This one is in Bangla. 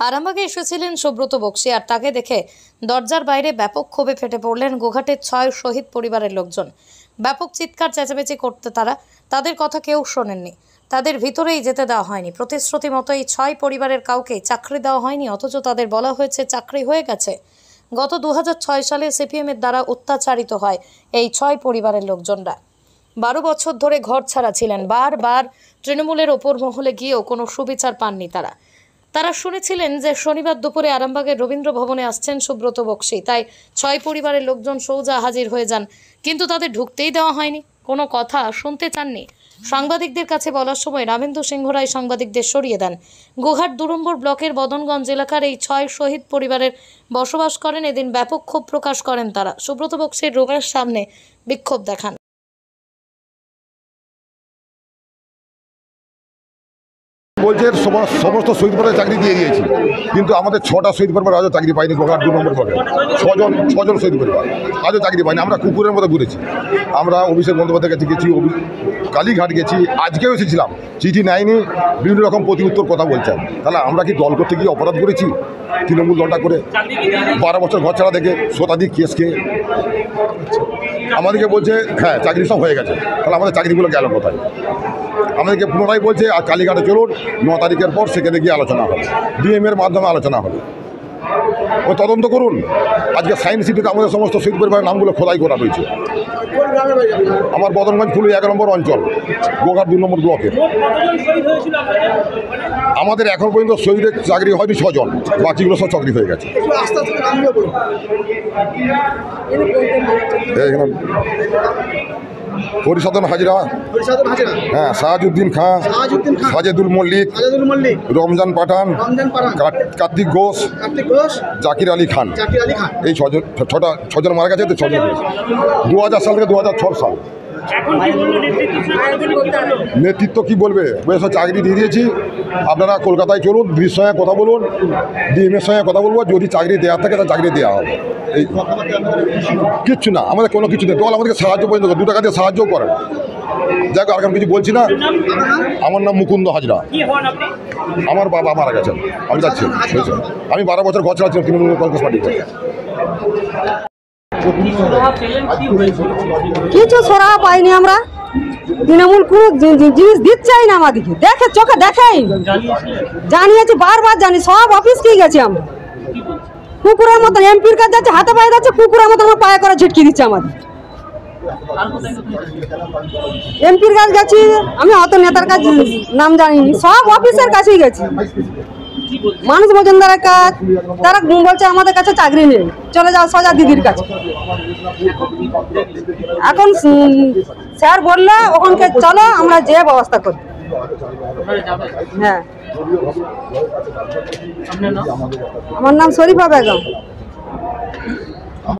আরামবাগে এসেছিলেন সুব্রত বক্সী, আর তাকে দেখে দরজার বাইরে ব্যাপক ক্ষোভে ফেটে পড়লেন গোঘাটের 6 শহীদ পরিবারের লোকজন। ব্যাপক চিৎকার চেঁচামেচি করতে তাদের কথা কেউ শোনেননি, তাদের ভিতরেই যেতে দেওয়া হয়নি। প্রতিশ্রুতি মতো এই 6 পরিবারের কাউকে চাকরি দেওয়া হয়নি, অথচ তাদের বলা হয়েছে চাকরি হয়ে গেছে। গত 2006 সালে সিপিএমের দ্বারা অত্যাচারিত হয় এই 6 পরিবারের লোকজনরা। 12 বছর ধরে ঘর ছাড়া ছিলেন। বারবার তৃণমূলের ওপর মহলে গিয়েও কোনো সুবিচার পাননি তারা শুনেছিলেন যে শনিবার দুপুরে আরামবাগের রবীন্দ্র ভবনে আসছেন সুব্রত বক্সী, তাই 6 পরিবারের লোকজন সোজা হাজির হয়ে যান, কিন্তু তাদের ঢুকতেই দেওয়া হয়নি, কোনো কথা শুনতে চাননি। সাংবাদিকদের কাছে বলার সময় রামেন্দু সিংহ রায় সাংবাদিকদের সরিয়ে দেন। গোঘাট 2 নম্বর ব্লকের বদনগঞ্জ এলাকার এই 6 শহীদ পরিবারের বসবাস করেন। এদিন ব্যাপক ক্ষোভ প্রকাশ করেন তারা। সুব্রত বক্সীর রুমের সামনে বিক্ষোভ দেখান। বলছে সমস্ত শহীদ পরিবারে চাকরি দিয়ে দিয়েছি, কিন্তু আমাদের 6টা শহীদ পরিবার আজও চাকরি পাইনি। গোঘাট 2 নম্বর ব্লকে 6 জন শহীদ পরিবার আজও চাকরি পাইনি। আমরা কুকুরের মতো ঘুরেছি। আমরা অভিষেক বন্দ্যোপাধ্যায়ের কাছে গেছি, কালীঘাট গেছি, আজকেও এসেছিলাম, চিঠি নেয়নি, বিভিন্ন রকম প্রতি উত্তর কথা বলছেন। তাহলে আমরা কি দল করতে গিয়ে অপরাধ করেছি? তৃণমূল দলটা করে 12 বছর ঘর ছাড়া দেখে শতাধিক কেস খেয়ে আমাদেরকে বলছে হ্যাঁ চাকরি সব হয়ে গেছে। তাহলে আমাদের চাকরিগুলো গেল কোথায়? আমাদেরকে পুনরায় বলছে আর কালীঘাটে চলুন, 9 তারিখের পর সেখানে গিয়ে আলোচনা হবে, ডিএমের মাধ্যমে আলোচনা হবে, ও তদন্ত করুন। আজকে সায়েন্স সিটিতে আমাদের সমস্ত শহীদ পরিবারের নামগুলো খোদাই করা হয়েছে। আমার বদনগঞ্জ ফুল 11 নম্বর অঞ্চল, গোঘাট 2 নম্বর ব্লকের। আমাদের এখন পর্যন্ত শহীদের চাকরি হয়নি 6 জন, বাকিগুলো সব চাকরি হয়ে গেছে। পরিসাধন হাজরা, হ্যাঁ, শাহাজুদ্দিন খাঁ, সাজেদুল মল্লিক, রমজান পাঠান, কার্তিক ঘোষ, জাকির আলী খান। এই 6 জন মারা গেছে। 6 জন 2000 সাল থেকে 2006 সাল। নেতৃত্ব কি বলবে? বয়স চাকরি দিয়ে দিয়েছি, আপনারা কলকাতায় চলুন, ডির সঙ্গে কথা বলুন, ডিএমের সঙ্গে কথা বলবো, যদি চাকরি দেওয়ার থাকে তাহলে চাকরি দেওয়া হবে। এই কিচ্ছু না, আমাদের কোনো কিছু নেই। দল আমাদেরকে সাহায্য পর্যন্ত 2 টাকা দিয়ে সাহায্যও করেন। যাক, আর কিছু বলছি না। আমার নাম মুকুন্দ হাজরা। আমার বাবা মারা গেছেন, আমি যাচ্ছি। আমি 12 বছর ঘর ছাড়া ছিলাম তৃণমূল কংগ্রেস পার্টিতে। কিছু সরা পাইনি আমরা। তৃণমূল কোনো জিনিস দিচ্ছেই না আমাদেরকে, দেখে চোখে দেখাই জানিয়েছি, বারবার জানি, সব অফিস কি গেছি আমরা। কুকুরের মতন এমপির কাছে যাচ্ছে, হাতে পায়ে যাচ্ছে, কুকুরের মতন পায়ে করে ঝিটকি দিচ্ছে আমাদের। এমপির কাছে গেছি, আমি অত নেতার কাছে নাম জানিনি, সব অফিসের কাছেই গেছি। মানুষ মজুমদারের কাজ, তারা বলছে আমাদের কাছে চাকরি নেই, চলে যাও সজা দিদির কাছে। এখন স্যার বললো ওখানকে চলো, আমরা যে ব্যবস্থা করি। হ্যাঁ, আমার নাম শরীফা বেগম।